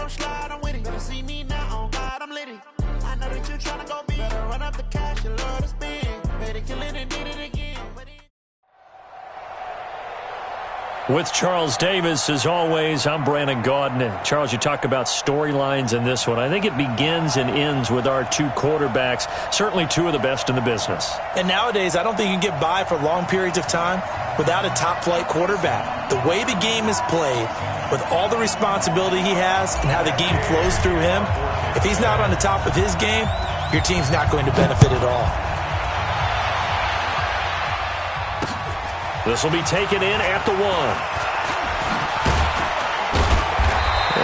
don't slide, I'm with it. Better see me now, on God, I'm litty. I know that you're trying to go big. Better run up the cash, you love to spend. Better kill it and did it again. With Charles Davis, as always, I'm Brandon Gaudin. Charles, you talk about storylines in this one. I think it begins and ends with our two quarterbacks, certainly two of the best in the business. And nowadays, I don't think you can get by for long periods of time without a top-flight quarterback. The way the game is played, with all the responsibility he has and how the game flows through him, if he's not on the top of his game, your team's not going to benefit at all. This will be taken in at the 1.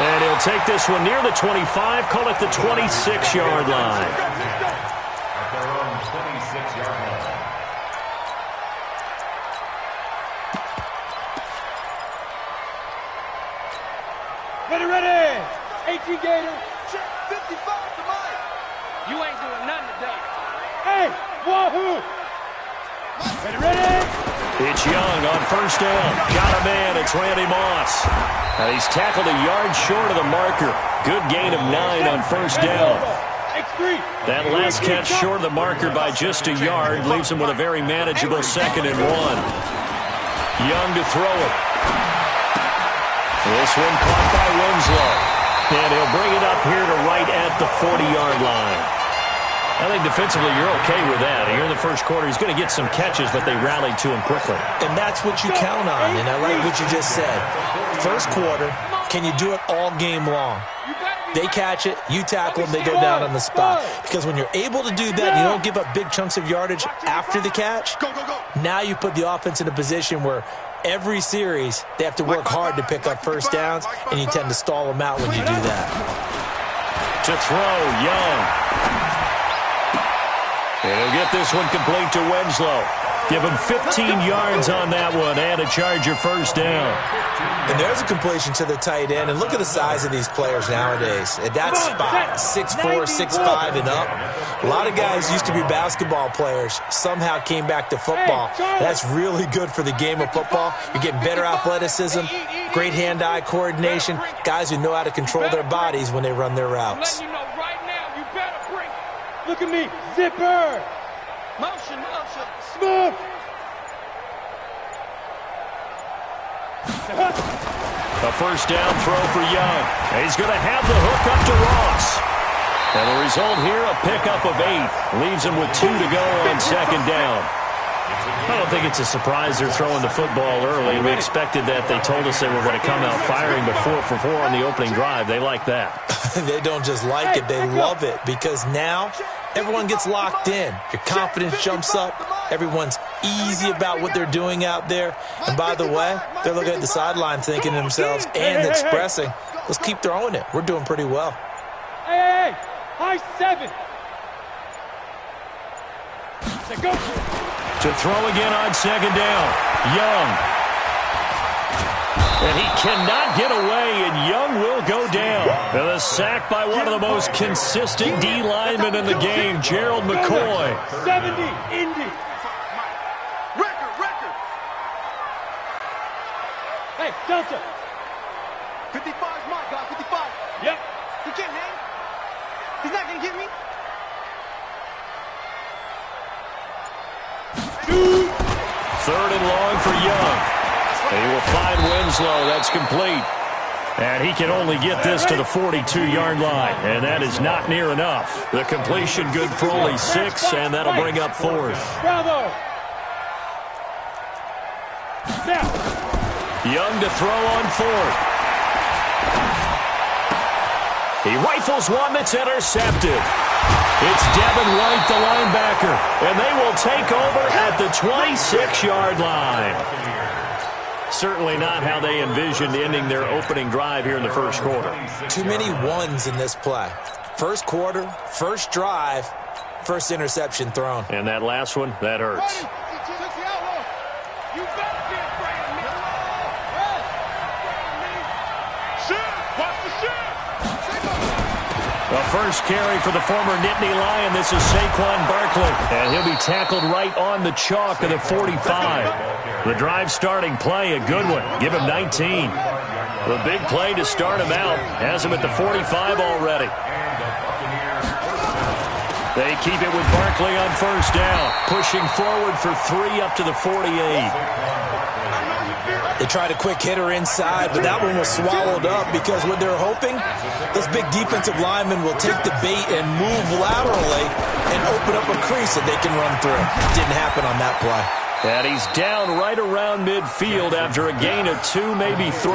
And he'll take this one near the 25, call it the 26-yard line. At their own 26-yard line. Ready. 18 Gator. Check 55 to Mike. You ain't doing nothing today. Hey, wahoo. Ready. It's Young on first down. Got a man. It's Randy Moss. And he's tackled a yard short of the marker. Good gain of 9 on first down. That last catch short of the marker by just a yard leaves him with a very manageable 2nd and 1. Young to throw it. This one caught by Winslow. And he'll bring it up here to right at the 40-yard line. I think defensively you're okay with that. Here in the first quarter, he's going to get some catches, but they rallied to him quickly. And that's what you count on, and I like what you just said. First quarter, can you do it all game long? They catch it, you tackle them, they go down on the spot. Because when you're able to do that, you don't give up big chunks of yardage after the catch. Now you put the offense in a position where every series they have to work hard to pick up first downs, and you tend to stall them out when you do that. To throw, Young. And he'll get this one complete to Winslow. Give him 15 yards on that one and a Charger first down. And there's a completion to the tight end. And look at the size of these players nowadays. At that spot, 6'4", 6'5", and up. A lot of guys used to be basketball players, somehow came back to football. That's really good for the game of football. You're getting better athleticism, great hand-eye coordination, guys who know how to control their bodies when they run their routes. Look at me. Zipper. Motion. Smooth. A first down throw for Young. He's going to have the hook up to Ross. And the result here, a pickup of 8. Leaves him with 2 to go on second down. I don't think it's a surprise they're throwing the football early. We expected that. They told us they were going to come out firing but 4 for 4 on the opening drive. They like that. They don't just like it, they love it, because now everyone gets locked in. Your confidence jumps up. Everyone's easy about what they're doing out there. And by the way, they're looking at the sideline thinking to themselves and expressing, let's keep throwing it. We're doing pretty well. Hey, high 7. Go. To throw again on second down. Young. And he cannot get away, and Young will go down. And a sack by one of the most consistent D linemen in the game, Gerald McCoy. 70, Indy. Record. Hey, Delta. 55's my guy, 55. Yep. He can't hang. He's not going to get me. Third and long for Young. He will find Winslow. That's complete. And he can only get this to the 42-yard line. And that is not near enough. The completion good for only 6, and that'll bring up 4th. Bravo. Young to throw on 4th. He rifles one that's intercepted. It's Devin White, the linebacker, and they will take over at the 26-yard line. Certainly not how they envisioned ending their opening drive here in the first quarter. Too many ones in this play. First quarter, first drive, first interception thrown. And that last one, that hurts. The first carry for the former Nittany Lion. This is Saquon Barkley. And he'll be tackled right on the chalk of the 45. The drive starting play, a good one. Give him 19. The big play to start him out has him at the 45 already. They keep it with Barkley on first down, pushing forward for 3 up to the 48. They tried a quick hitter inside, but that one was swallowed up because what they're hoping, those big defensive linemen will take the bait and move laterally and open up a crease that they can run through. Didn't happen on that play. And he's down right around midfield after a gain of 2, maybe 3.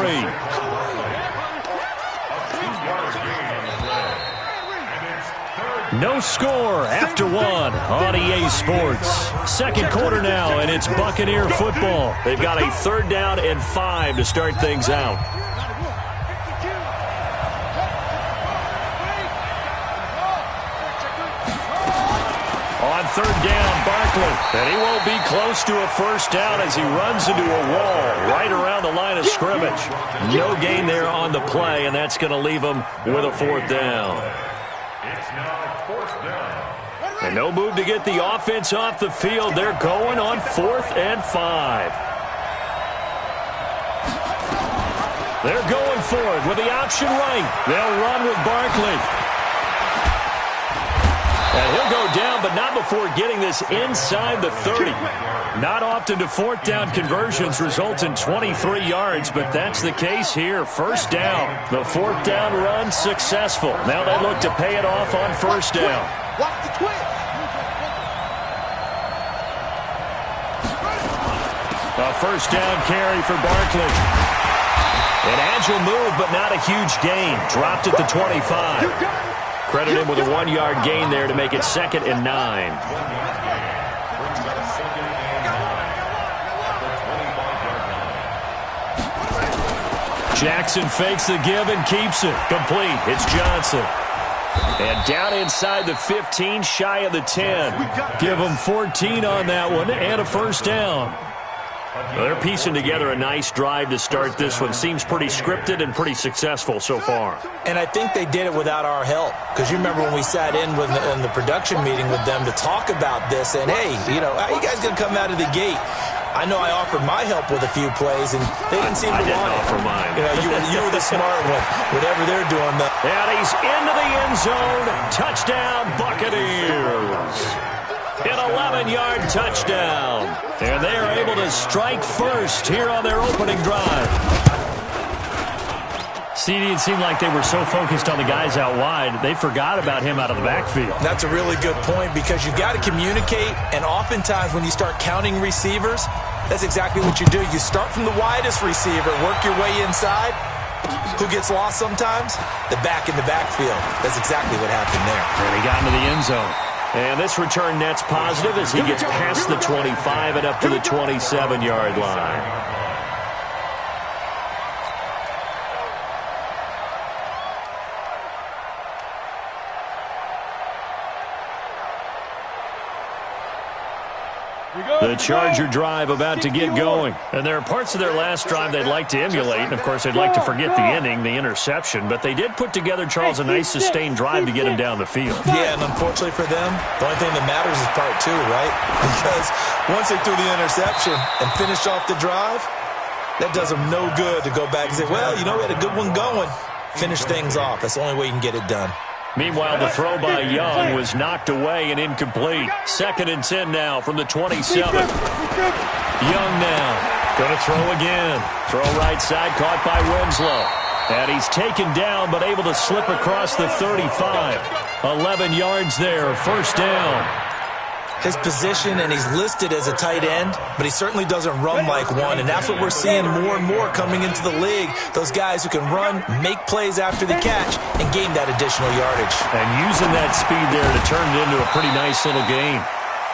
No score after 1 on EA Sports. Second quarter now, and it's Buccaneer football. They've got a 3rd down and 5 to start things out. On 3rd down, Barkley. And he won't be close to a first down as he runs into a wall right around the line of scrimmage. No gain there on the play, and that's going to leave him with a 4th down. It's now 4th down. And no move to get the offense off the field. They're going on 4th and 5. They're going for it with the option right. They'll run with Barkley. And he'll go down, but not before getting this inside the 30. Not often do 4th down conversions result in 23 yards, but that's the case here. First down. The 4th down run successful. Now they look to pay it off on first down. Watch the twist. A first down carry for Barkley. An agile move, but not a huge gain. Dropped at the 25. Credit him with a 1-yard gain there to make it 2nd and 9. Jackson fakes the give and keeps it. Complete. It's Johnson. And down inside the 15, shy of the 10. Give him 14 on that one and a first down. Well, they're piecing together a nice drive to start this one. Seems pretty scripted and pretty successful so far. And I think they did it without our help. Because you remember when we sat in the production meeting with them to talk about this. And, hey, you know, how you guys going to come out of the gate? I know I offered my help with a few plays, and they didn't seem to want it. I didn't offer mine. You were the smart one. Whatever they're doing. And he's into the end zone. Touchdown, Buccaneers. An 11-yard touchdown. And they are able to strike first here on their opening drive. CD, it seemed like they were so focused on the guys out wide, they forgot about him out of the backfield. That's a really good point because you've got to communicate, and oftentimes when you start counting receivers, that's exactly what you do. You start from the widest receiver, work your way inside. Who gets lost sometimes? The back in the backfield. That's exactly what happened there. And he got into the end zone. And this return net's positive as he gets past the 25 and up to the 27-yard line. The Charger drive about to get going. And there are parts of their last drive they'd like to emulate. And, of course, they'd like to forget the ending, the interception. But they did put together, Charles, a nice sustained drive to get him down the field. Yeah, and unfortunately for them, the only thing that matters is part 2, right? Because once they threw the interception and finished off the drive, that does them no good to go back and say, well, you know, we had a good one going. Finish things off. That's the only way you can get it done. Meanwhile, the throw by Young was knocked away and incomplete. 2nd and 10 now from the 27. Young now. Going to throw again. Throw right side, caught by Winslow. And he's taken down, but able to slip across the 35. 11 yards there, first down. His position, and he's listed as a tight end, but he certainly doesn't run like one, and that's what we're seeing more and more coming into the league. Those guys who can run, make plays after the catch, and gain that additional yardage. And using that speed there to turn it into a pretty nice little game.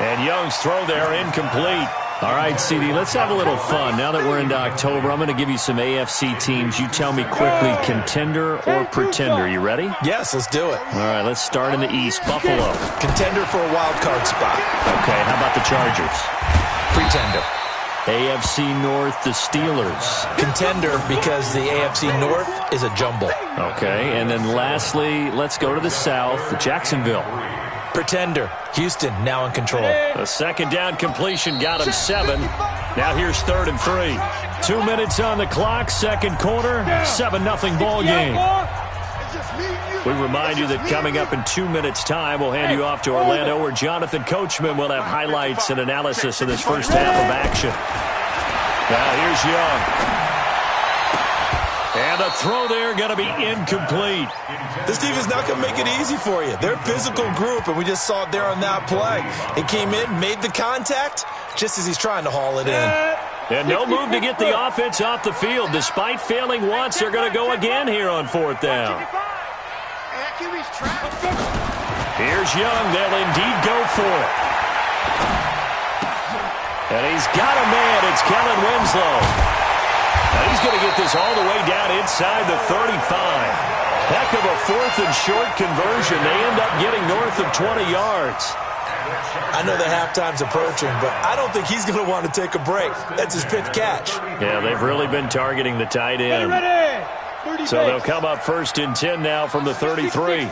And Young's throw there incomplete. All right, CD, let's have a little fun. Now that we're into October, I'm going to give you some AFC teams. You tell me quickly, contender or pretender. You ready? Yes, let's do it. All right, let's start in the East. Buffalo. Contender for a wild card spot. Okay, how about the Chargers? Pretender. AFC North, the Steelers. Contender because the AFC North is a jumble. Okay, and then lastly, let's go to the South, Jacksonville. Pretender. Houston now in control. The second down completion got him 7. Now here's 3rd and 3. 2 minutes on the clock, second quarter, 7-0 ball game. We remind you that coming up in 2 minutes' time, we'll hand you off to Orlando, where Jonathan Coachman will have highlights and analysis of this first half of action. Now here's Young. And the throw there going to be incomplete. This defense not going to make it easy for you. They're a physical group, and we just saw it there on that play. He came in, made the contact, just as he's trying to haul it in. And no move to get the offense off the field. Despite failing once, they're going to go again here on fourth down. Here's Young. They'll indeed go for it. And he's got a man. It's Kellen Winslow. And he's going to get this all the way down inside the 35. Heck of a fourth and short conversion. They end up getting north of 20 yards. I know the halftime's approaching, but I don't think he's going to want to take a break. That's his fifth catch. Yeah, they've really been targeting the tight end. So they'll come up first and 10 now from the 33. Again,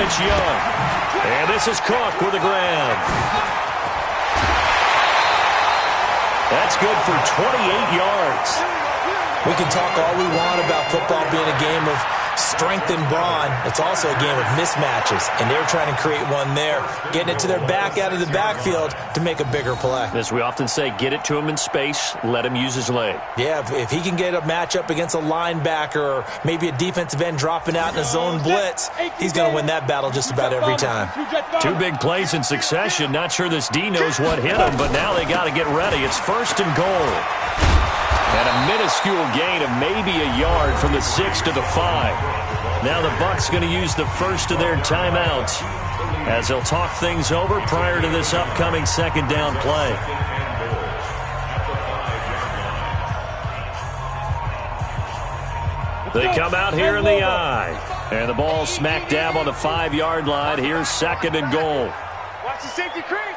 it's Young. And this is Cook with a grab. That's good for 28 yards. We can talk all we want about football being a game of strength and brawn. It's also a game of mismatches, and they're trying to create one there, getting it to their back out of the backfield to make a bigger play. As we often say, get it to him in space, let him use his leg. Yeah, if he can get a matchup against a linebacker or maybe a defensive end dropping out in a zone blitz, he's going to win that battle just about every time. 2 big plays in succession. Not sure this D knows what hit him, but now they got to get ready. It's first and goal. And a minuscule gain of maybe a yard from the 6 to the 5. Now the Bucs going to use the first of their timeouts as they'll talk things over prior to this upcoming second down play. They come out here in the eye. And the ball smack dab on the 5-yard line. Here's second and goal. Watch the safety creep.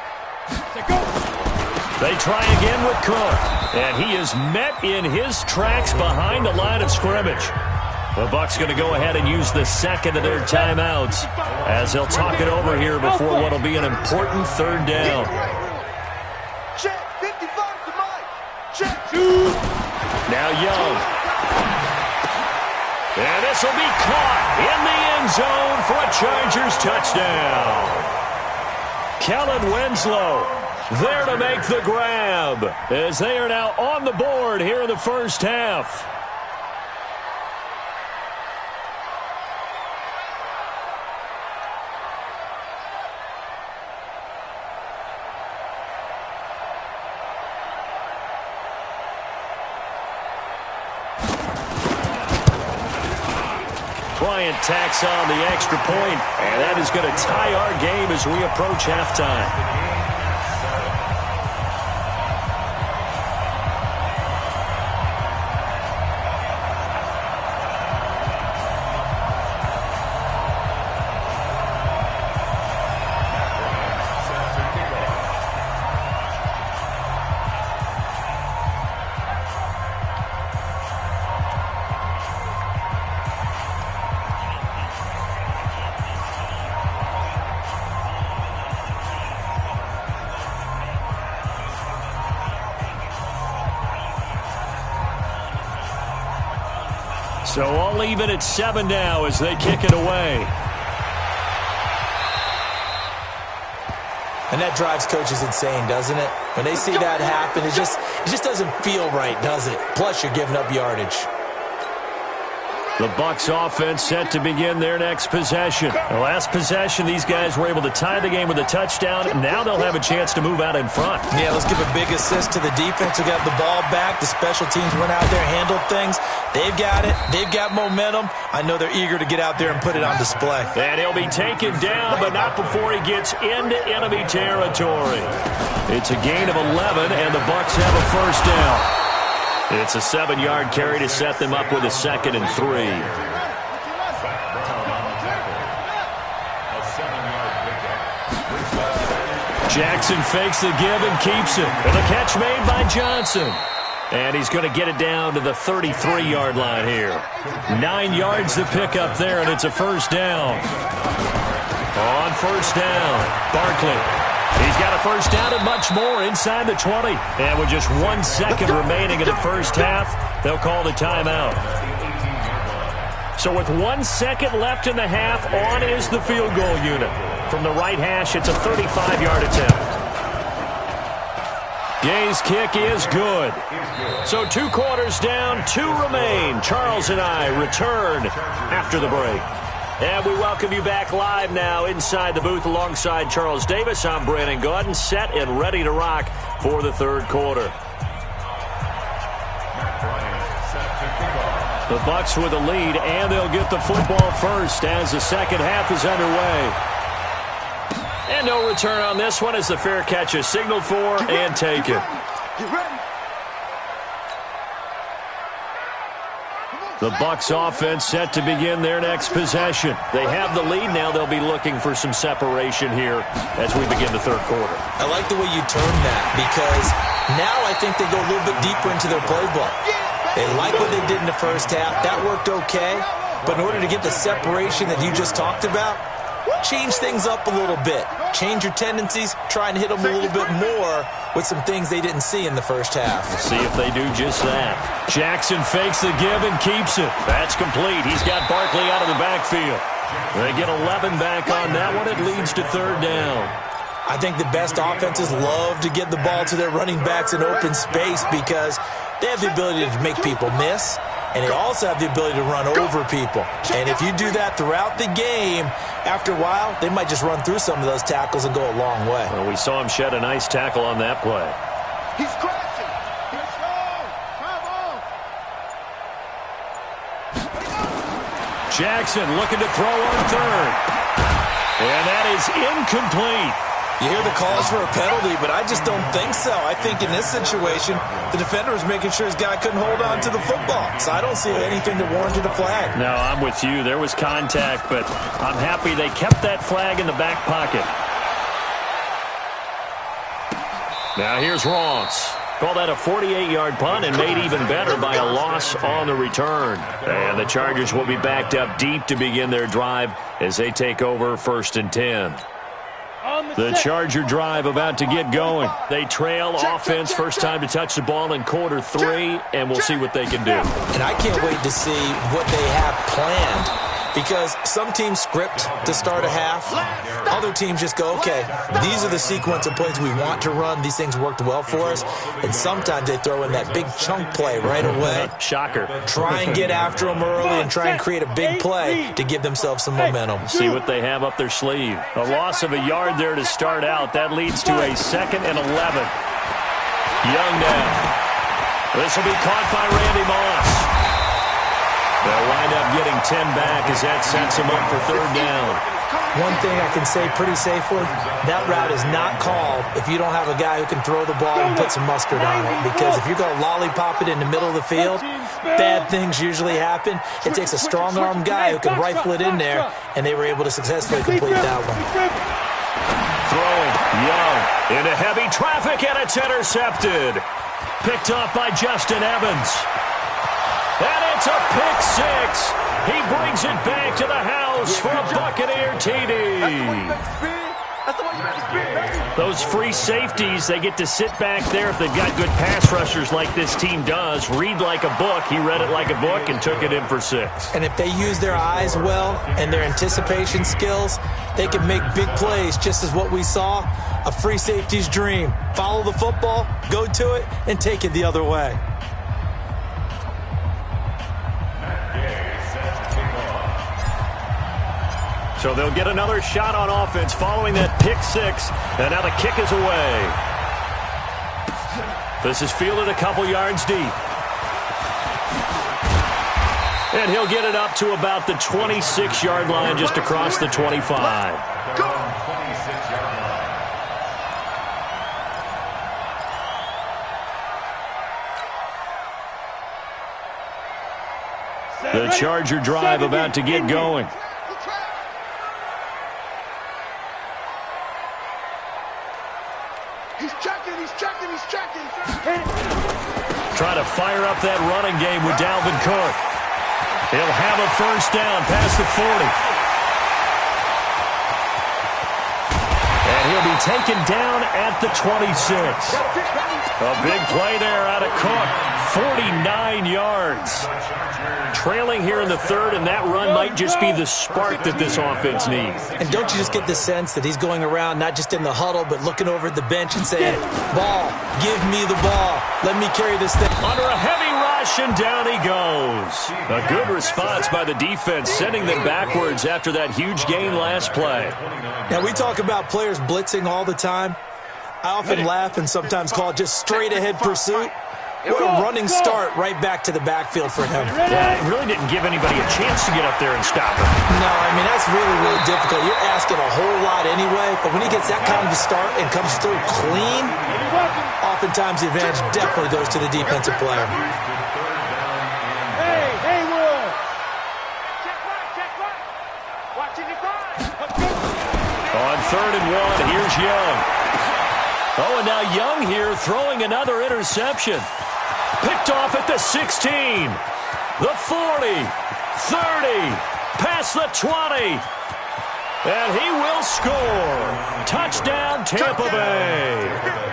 They try again with Cook, and he is met in his tracks behind the line of scrimmage. The Bucs going to go ahead and use the second of their timeouts as they'll talk it over here before what will be an important third down. Check 55 to Mike. Check 2. Now Young. And this will be caught in the end zone for a Chargers touchdown. Kellen Winslow there to make the grab as they are now on the board here in the first half. Bryant tacks on the extra point, and that is going to tie our game as we approach halftime. So all even at 7 now as they kick it away. And that drives coaches insane, doesn't it? When they see that happen, it just doesn't feel right, does it? Plus, you're giving up yardage. The Bucs offense set to begin their next possession. The last possession, these guys were able to tie the game with a touchdown. Now they'll have a chance to move out in front. Yeah, let's give a big assist to the defense who got the ball back. The special teams went out there, handled things. They've got it. They've got momentum. I know they're eager to get out there and put it on display. And he'll be taken down, but not before he gets into enemy territory. It's a gain of 11, and the Bucs have a first down. It's a 7-yard carry to set them up with a 2nd and 3. Jackson fakes the give and keeps it. And the catch made by Johnson. And he's going to get it down to the 33-yard line here. 9 yards to pick up there, and it's a first down. On first down, Barkley. He He's got a first down and much more inside the 20. And with just 1 second remaining in the first half, they'll call the timeout. So with 1 second left in the half, on is the field goal unit. From the right hash, it's a 35-yard attempt. Gay's kick is good. So 2 quarters down, 2 remain. Charles and I return after the break. And we welcome you back live now inside the booth alongside Charles Davis. I'm Brandon Gaudin, set and ready to rock for the third quarter. The Bucs with a lead, and they'll get the football first as the second half is underway. And no return on this one as the fair catch is signaled for and taken. The Bucs offense set to begin their next possession. They have the lead now. They'll be looking for some separation here as we begin the third quarter. I like the way you term that because now I think they go a little bit deeper into their playbook. They like what they did in the first half. That worked okay. But in order to get the separation that you just talked about, change things up a little bit. Change your tendencies. Try and hit them a little bit more with some things they didn't see in the first half. We'll see if they do just that. Jackson fakes the give and keeps it. That's complete. He's got Barkley out of the backfield. They get 11 back on that one. It leads to third down. I think the best offenses love to get the ball to their running backs in open space because they have the ability to make people miss, and they also have the ability to run over people. And if you do that throughout the game, after a while, they might just run through some of those tackles and go a long way. Well, we saw him shed a nice tackle on that play. He's crashing. Let's go. Come on. Jackson looking to throw on third. And that is incomplete. You hear the calls for a penalty, but I just don't think so. I think in this situation, the defender was making sure his guy couldn't hold on to the football. So I don't see anything that warranted a flag. No, I'm with you. There was contact, but I'm happy they kept that flag in the back pocket. Now here's Ross. Call that a 48-yard punt and made even better by a loss on the return. And the Chargers will be backed up deep to begin their drive as they take over 1st and 10. The Charger drive about to get going. They trail offense, first time to touch the ball in quarter 3, and we'll see what they can do. And I can't wait to see what they have planned because some teams script to start a half. Other teams just go, okay, these are the sequence of plays we want to run. These things worked well for us. And sometimes they throw in that big chunk play right away. Shocker. Try and get after them early and try and create a big play to give themselves some momentum. See what they have up their sleeve. A loss of a yard there to start out. That leads to a 2nd and 11. Young now. This will be caught by Randy Moss. They'll wind up getting 10 back as that sets them up for third down. One thing I can say pretty safely, that route is not called if you don't have a guy who can throw the ball and put some mustard on it. Because if you're going to lollipop it in the middle of the field, bad things usually happen. It takes a strong-arm guy who can rifle it in there, and they were able to successfully complete that one. Throwing, Young, into heavy traffic, and it's intercepted. Picked up by Justin Evans. And it's a pick 6. He brings it back to the house for a Buccaneer TD. Those free safeties, they get to sit back there if they've got good pass rushers like this team does. Read like a book. He read it like a book and took it in for 6. And if they use their eyes well and their anticipation skills, they can make big plays, just as what we saw, a free safety's dream. Follow the football, go to it, and take it the other way. So they'll get another shot on offense following that pick 6. And now the kick is away. This is fielded a couple yards deep. And he'll get it up to about the 26-yard line, just across the 25. The Charger drive about to get going. He's checking. Trying to fire up that running game with Dalvin Cook. He'll have a first down past the 40. And he'll be taken down at the 26. A big play there out of Cook. 49 yards. Trailing here in the third, and that run might just be the spark that this offense needs. And don't you just get the sense that he's going around not just in the huddle, but looking over at the bench and saying, ball, give me the ball. Let me carry this thing. Under a heavy rush, and down he goes. A good response by the defense, sending them backwards after that huge gain last play. Now, we talk about players blitzing all the time. I often laugh and sometimes call it just straight-ahead pursuit. What a running start right back to the backfield for him. Yeah, it really didn't give anybody a chance to get up there and stop him. No, I mean, that's really, really difficult. You're asking a whole lot anyway, but when he gets that kind of a start and comes through clean, oftentimes the advantage definitely goes to the defensive player. Hey, Haywood! Check right. Watching the five. On 3rd and 1, here's Young. Oh, and now Young here throwing another interception. Picked off at the 16, the 40, 30, past the 20. And he will score. Touchdown, Tampa Bay.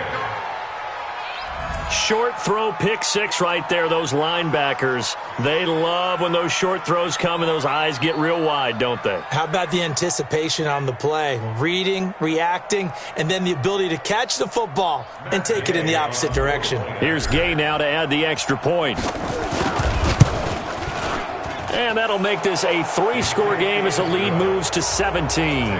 Short throw, pick six right there. Those linebackers, they love when those short throws come and those eyes get real wide, don't they? How about the anticipation on the play? Reading, reacting, and then the ability to catch the football and take it in the opposite direction. Here's Gay now to add the extra point. And that'll make this a 3-score game as the lead moves to 17.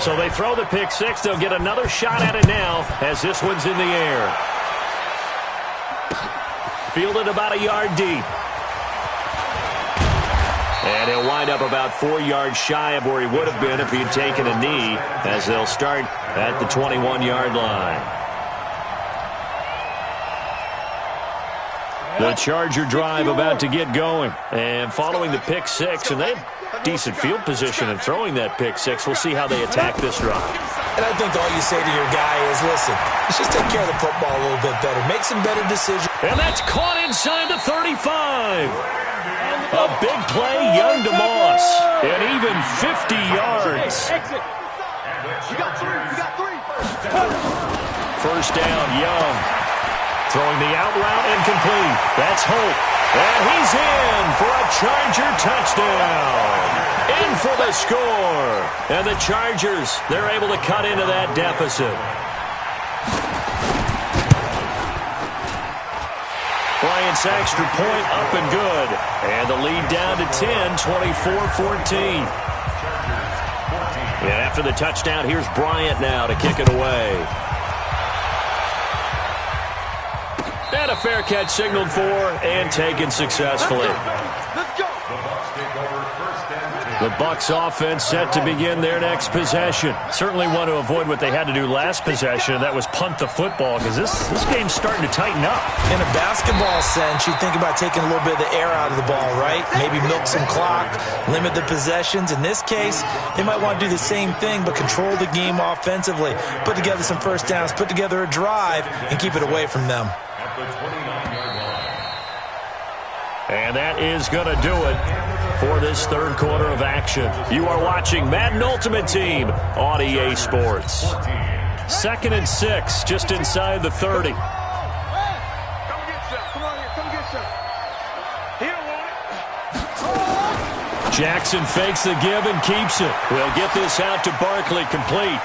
So they throw the pick six. They'll get another shot at it now as this one's in the air. Fielded about a yard deep. And he'll wind up about 4 yards shy of where he would have been if he had taken a knee, as they'll start at the 21-yard line. The Charger drive about to get going. And following the pick six, and they have decent field position in throwing that pick six. We'll see how they attack this drive. And I think all you say to your guy is, listen, let's just take care of the football a little bit better. Make some better decisions. And that's caught inside the 35. A big play, Young to Moss. And even 50 yards. You got three. First down, Young. Throwing the out route incomplete. That's Hope. And he's in for a Charger touchdown. In for the score. And the Chargers, they're able to cut into that deficit. Bryant's extra point up and good. And the lead down to 10, 24-14. And after the touchdown, here's Bryant now to kick it away. And a fair catch signaled for and taken successfully. Let's go. The Bucs offense set to begin their next possession. Certainly want to avoid what they had to do last possession, and that was punt the football, because this game's starting to tighten up. In a basketball sense, you think about taking a little bit of the air out of the ball, right? Maybe milk some clock, limit the possessions. In this case, they might want to do the same thing, but control the game offensively. Put together some first downs, put together a drive, and keep it away from them. And that is going to do it for this third quarter of action. You are watching Madden Ultimate Team on EA Sports. 2nd and 6, just inside the 30. Come get some. Come on here. Come get some. He don't want it. Jackson fakes the give and keeps it. We'll get this out to Barkley, complete.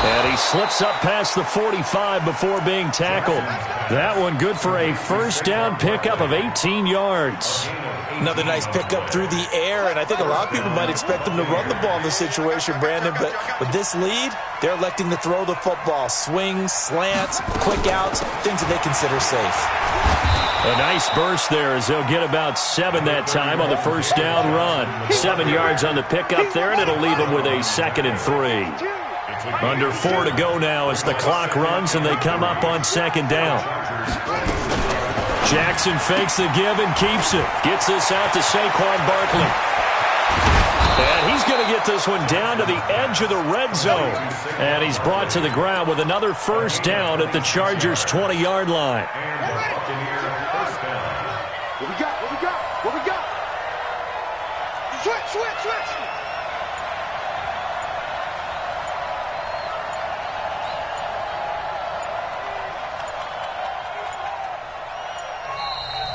And he slips up past the 45 before being tackled. That one good for a first down pickup of 18 yards. Another nice pickup through the air, and I think a lot of people might expect them to run the ball in this situation, Brandon, but with this lead, they're electing to throw the football. Swings, slants, quick outs, things that they consider safe. A nice burst there as they'll get about 7 that time on the first down run. 7 yards on the pickup there, and it'll leave them with a 2nd and 3. Under 4 to go now as the clock runs and they come up on 2nd down. Jackson fakes the give and keeps it. Gets this out to Saquon Barkley. And he's going to get this one down to the edge of the red zone. And he's brought to the ground with another first down at the Chargers' 20-yard line. What we got? What we got? What we got? Switch.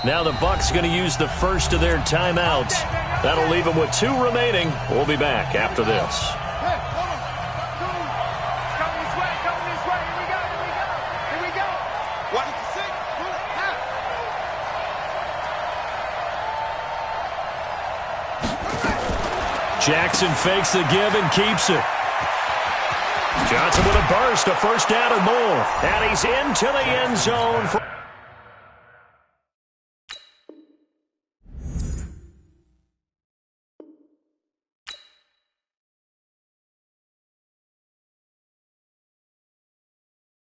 Now the Bucs going to use the first of their timeouts. That'll leave them with 2 remaining. We'll be back after this. Hey, come on. Come this way. Here we go. What? 6, 2, Jackson fakes the give and keeps it. Johnson with a burst, a first down or more. And he's into the end zone for